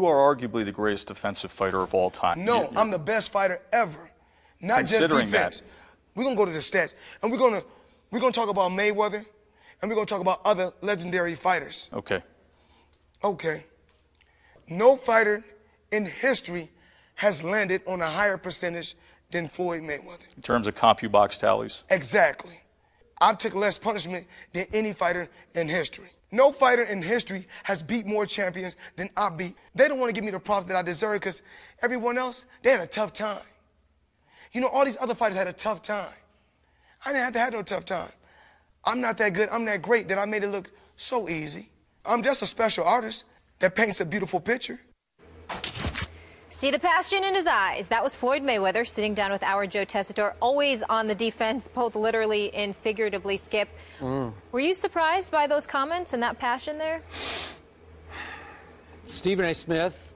you are arguably the greatest defensive fighter of all time. No, I'm the best fighter ever. Not just defense. We're going to go to the stats. And we're going to talk about Mayweather, and we're going to talk about other legendary fighters. Okay. Okay. No fighter in history has landed on a higher percentage than Floyd Mayweather. In terms of CompuBox tallies? Exactly. I've took less punishment than any fighter in history. No fighter in history has beat more champions than I beat. They don't want to give me the props that I deserve because everyone else, they had a tough time. You know, all these other fighters had a tough time. I didn't have to have no tough time. I'm not that good, I'm that great that I made it look so easy. I'm just a special artist that paints a beautiful picture. See the passion in his eyes. That was Floyd Mayweather sitting down with our Joe Tessitore, always on the defense, both literally and figuratively, Skip. Were you surprised by those comments and that passion there? Stephen A. Smith,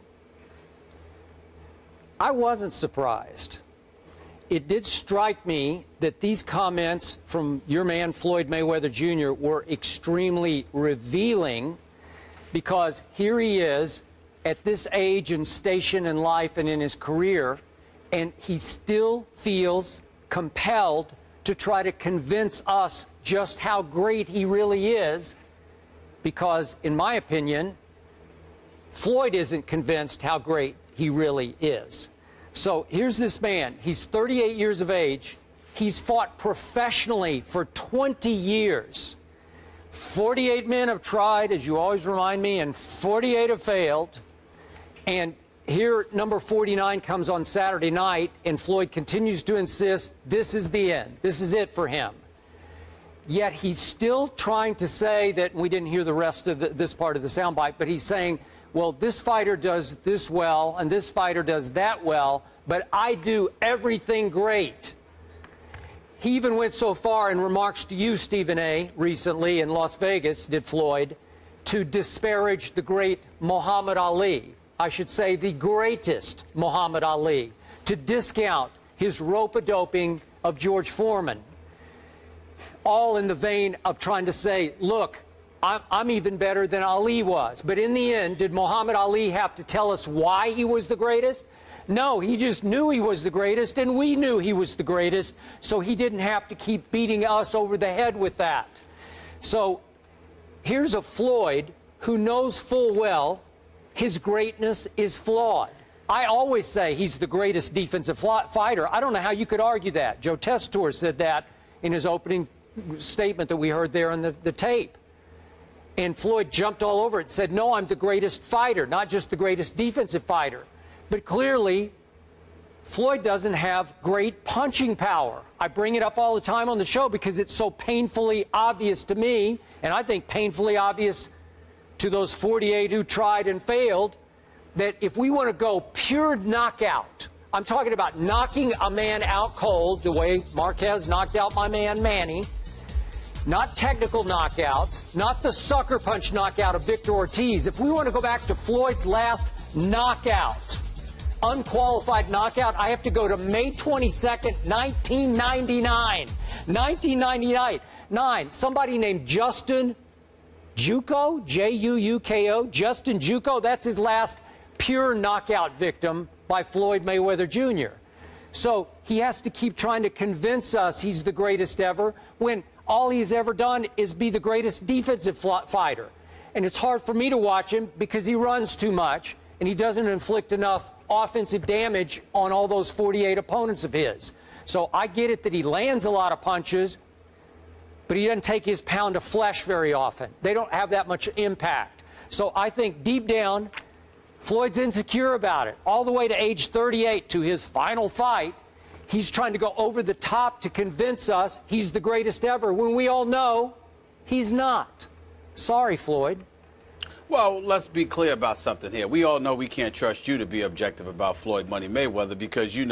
I wasn't surprised. It did strike me that these comments from your man Floyd Mayweather Jr. were extremely revealing, because here he is at this age and station in life and in his career, and he still feels compelled to try to convince us just how great he really is, because, in my opinion, Floyd isn't convinced how great he really is. So here's this man. He's 38 years of age. He's fought professionally for 20 years. 48 men have tried, as you always remind me, and 48 have failed. And here, number 49 comes on Saturday night, and Floyd continues to insist this is the end. This is it for him. Yet he's still trying to say that, we didn't hear the rest of this part of the soundbite, but he's saying, well, this fighter does this well, and this fighter does that well, but I do everything great. He even went so far in remarks to you, Stephen A., recently in Las Vegas, did Floyd, to disparage the great Muhammad Ali. I should say the greatest Muhammad Ali, to discount his rope-a-doping of George Foreman, all in the vein of trying to say, look, I'm even better than Ali was. But in the end, did Muhammad Ali have to tell us why he was the greatest? No, he just knew he was the greatest, and we knew he was the greatest, so he didn't have to keep beating us over the head with that. So here's a Floyd who knows full well his greatness is flawed. I always say he's the greatest defensive fighter. I don't know how you could argue that. Joe Tessitore said that in his opening statement that we heard there on the tape. And Floyd jumped all over it and said, no, I'm the greatest fighter, not just the greatest defensive fighter. But clearly, Floyd doesn't have great punching power. I bring it up all the time on the show because it's so painfully obvious to me, and I think painfully obvious to those 48 who tried and failed, that if we want to go pure knockout, I'm talking about knocking a man out cold, the way Marquez knocked out my man Manny, not technical knockouts, not the sucker punch knockout of Victor Ortiz. If we want to go back to Floyd's last knockout, unqualified knockout, I have to go to May 22nd, 1999. 1999. Somebody named Justin Juuko, J-U-U-K-O, Justin Juuko, that's his last pure knockout victim by Floyd Mayweather Jr. So he has to keep trying to convince us he's the greatest ever when all he's ever done is be the greatest defensive fighter. And it's hard for me to watch him because he runs too much and he doesn't inflict enough offensive damage on all those 48 opponents of his. So I get it that he lands a lot of punches, but he doesn't take his pound of flesh very often. They don't have that much impact. So I think deep down, Floyd's insecure about it. All the way to age 38, to his final fight, he's trying to go over the top to convince us he's the greatest ever, when we all know he's not. Sorry, Floyd. Well, let's be clear about something here. We all know we can't trust you to be objective about Floyd Money Mayweather because you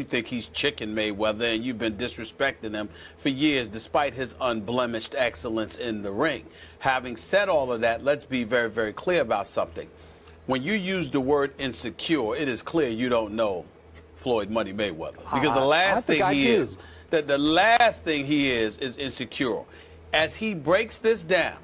think he's chicken Mayweather and you've been disrespecting him for years despite his unblemished excellence in the ring. Having said all of that, let's be very, very clear about something. When you use the word insecure, it is clear you don't know Floyd Money Mayweather, because the last thing he is, the last thing he is insecure. As he breaks this down,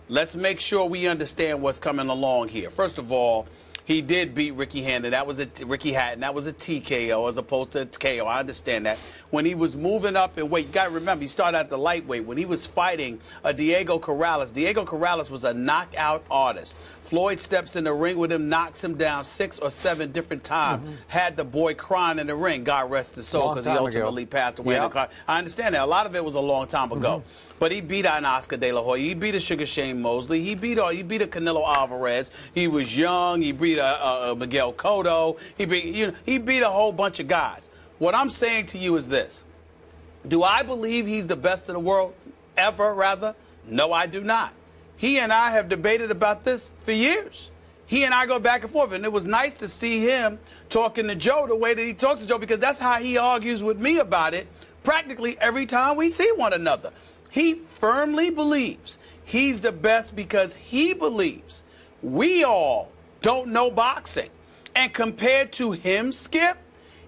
let's make sure we understand what's coming along here. First of all, He did beat Ricky Hatton. That was a TKO as opposed to a KO. I understand that. When he was moving up in weight, you got to remember, he started at the lightweight. When he was fighting Diego Corrales was a knockout artist. Floyd steps in the ring with him, knocks him down 6 or 7 different times. Had the boy crying in the ring. God rest his soul, because he ultimately passed away in the car. I understand that. A lot of it was a long time ago. But he beat an Oscar De La Hoya. He beat a Sugar Shane Mosley. He beat a Canelo Alvarez. He was young. He beat a Miguel Cotto. He beat a whole bunch of guys. What I'm saying to you is this. Do I believe he's the best in the world ever, rather? No, I do not. He and I have debated about this for years. He and I go back and forth, and it was nice to see him talking to Joe the way that he talks to Joe, because that's how he argues with me about it practically every time we see one another. He firmly believes he's the best because he believes we all don't know boxing. And compared to him, Skip,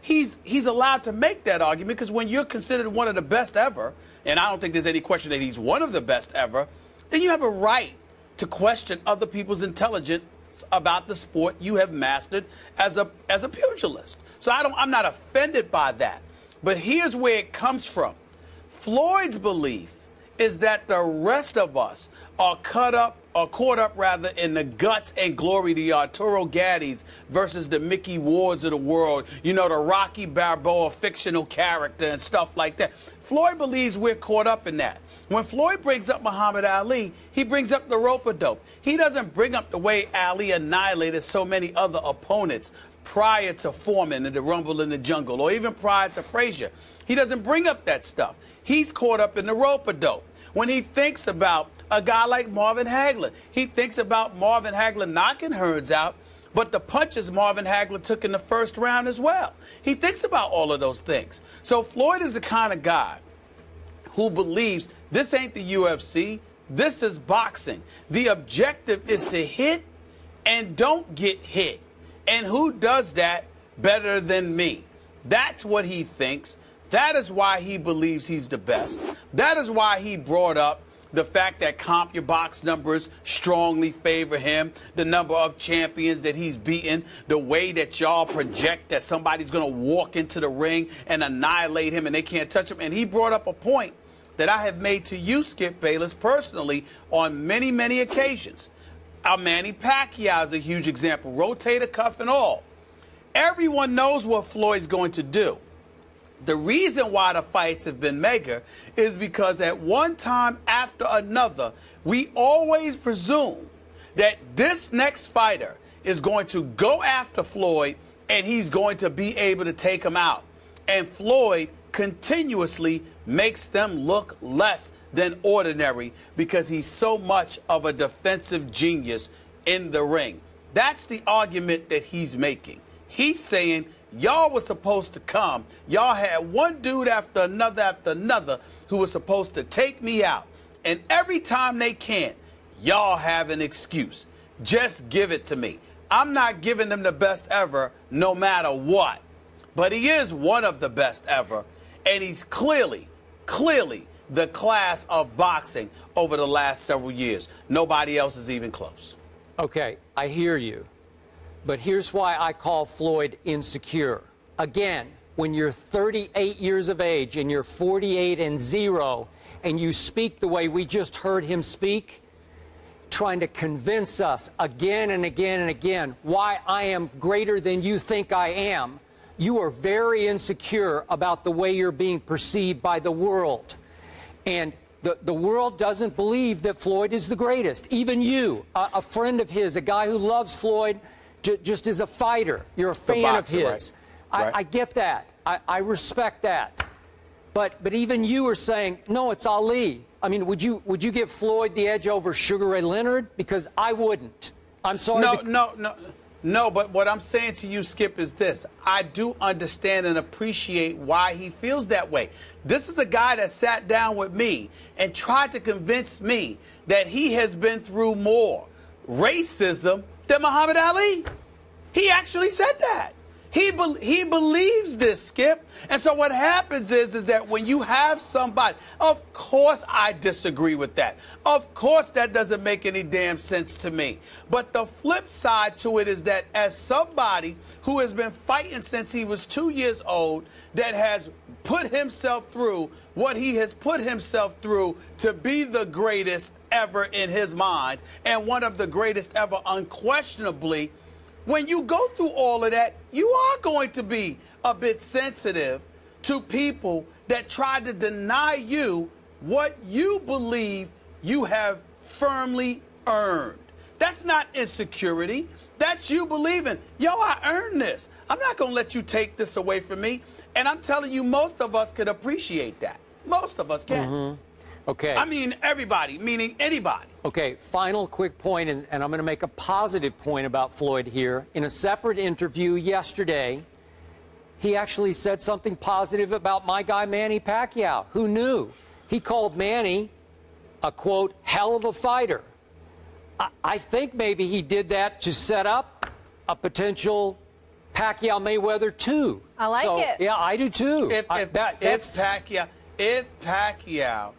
he's allowed to make that argument, because when you're considered one of the best ever, and I don't think there's any question that he's one of the best ever, then you have a right to question other people's intelligence about the sport you have mastered as a pugilist. So I'm not offended by that. But here's where it comes from. Floyd's belief is that the rest of us are caught up in the guts and glory, the Arturo Gaddis versus the Mickey Wards of the world, the Rocky Balboa fictional character and stuff like that. Floyd believes we're caught up in that. When Floyd brings up Muhammad Ali, he brings up the rope-a-dope. He doesn't bring up the way Ali annihilated so many other opponents prior to Foreman and the Rumble in the Jungle, or even prior to Frazier. He doesn't bring up that stuff. He's caught up in the rope-a-dope. When he thinks about a guy like Marvin Hagler, he thinks about Marvin Hagler knocking Hearns out, but the punches Marvin Hagler took in the first round as well. He thinks about all of those things. So Floyd is the kind of guy who believes this ain't the UFC, this is boxing. The objective is to hit and don't get hit. And who does that better than me? That's what he thinks. That is why he believes he's the best. That is why he brought up the fact that CompuBox numbers strongly favor him, the number of champions that he's beaten, the way that y'all project that somebody's going to walk into the ring and annihilate him and they can't touch him. And he brought up a point that I have made to you, Skip Bayless, personally on many, many occasions. Manny Pacquiao is a huge example, rotator cuff and all. Everyone knows what Floyd's going to do. The reason why the fights have been mega is because at one time after another, we always presume that this next fighter is going to go after Floyd and he's going to be able to take him out. And Floyd continuously makes them look less than ordinary because he's so much of a defensive genius in the ring. That's the argument that he's making. He's saying, y'all were supposed to come. Y'all had one dude after another who was supposed to take me out. And every time they can't, y'all have an excuse. Just give it to me. I'm not giving them the best ever no matter what. But he is one of the best ever. And he's clearly the class of boxing over the last several years. Nobody else is even close. Okay, I hear you. But here's why I call Floyd insecure. Again, when you're 38 years of age and you're 48-0 and you speak the way we just heard him speak, trying to convince us again and again and again why I am greater than you think I am, you are very insecure about the way you're being perceived by the world. And the world doesn't believe that Floyd is the greatest. Even you, a friend of his, a guy who loves Floyd, just as a fighter, you're a fan of his. Right. I get that. I respect that. But even you are saying, no, it's Ali. I mean, would you give Floyd the edge over Sugar Ray Leonard? Because I wouldn't. I'm sorry. No, but what I'm saying to you, Skip, is this. I do understand and appreciate why he feels that way. This is a guy that sat down with me and tried to convince me that he has been through more racism than Muhammad Ali. He actually said that. He believes this, Skip. And so what happens is that when you have somebody, of course I disagree with that. Of course that doesn't make any damn sense to me. But the flip side to it is that as somebody who has been fighting since he was 2 years old, that has put himself through what he has put himself through to be the greatest ever in his mind, and one of the greatest ever unquestionably, when you go through all of that, you are going to be a bit sensitive to people that try to deny you what you believe you have firmly earned. That's not insecurity. That's you believing, yo, I earned this. I'm not going to let you take this away from me. And I'm telling you, most of us could appreciate that. Most of us can. Mm-hmm. Okay. I mean, everybody, meaning anybody. Okay, final quick point, and I'm going to make a positive point about Floyd here. In a separate interview yesterday, he actually said something positive about my guy Manny Pacquiao. Who knew? He called Manny a, quote, hell of a fighter. I think maybe he did that to set up a potential Pacquiao-Mayweather 2. I like it. Yeah, I do too. If Pacquiao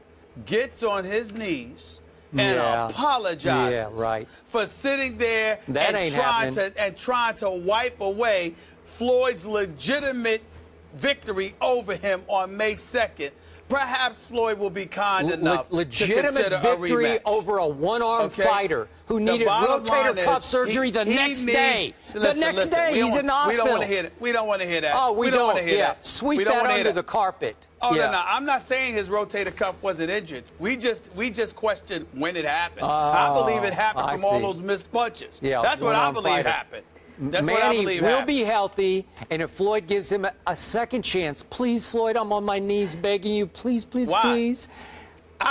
gets on his knees and apologizes for sitting there and trying to wipe away Floyd's legitimate victory over him on May 2nd, perhaps Floyd will be kind enough to consider a rematch. Over a one-armed fighter who needed rotator cuff surgery the next day. The next day, he's in the hospital. We don't want to hear that. We don't want to hear that. Oh, we don't want to hear that. Sweep that under the carpet. Oh, no. I'm not saying his rotator cuff wasn't injured. We just questioned when it happened. I believe it happened from all those missed punches. Yeah, that's what I believe happened. That's Manny what I believe will happened. be healthy, and if Floyd gives him a second chance, please, Floyd, I'm on my knees begging you, please, please, please.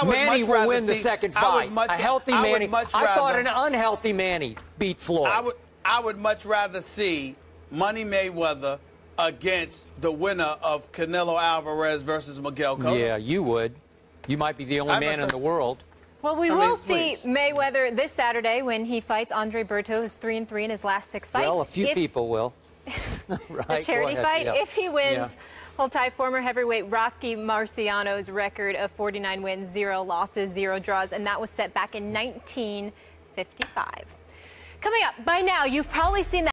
Manny will win the second fight. A healthy Manny. I thought an unhealthy Manny beat Floyd. I would much rather see Money Mayweather against the winner of Canelo Alvarez versus Miguel Cotto. Yeah, you would. You might be the only man in the world. Well, we will see Mayweather this Saturday when he fights Andre Berto, who's 3-3 in his last 6 fights. Well, a few people will. Right, the charity fight. Yeah. If he wins, he'll tie former heavyweight Rocky Marciano's record of 49 wins, 0 losses, 0 draws, and that was set back in 1955. Coming up, by now, you've probably seen that.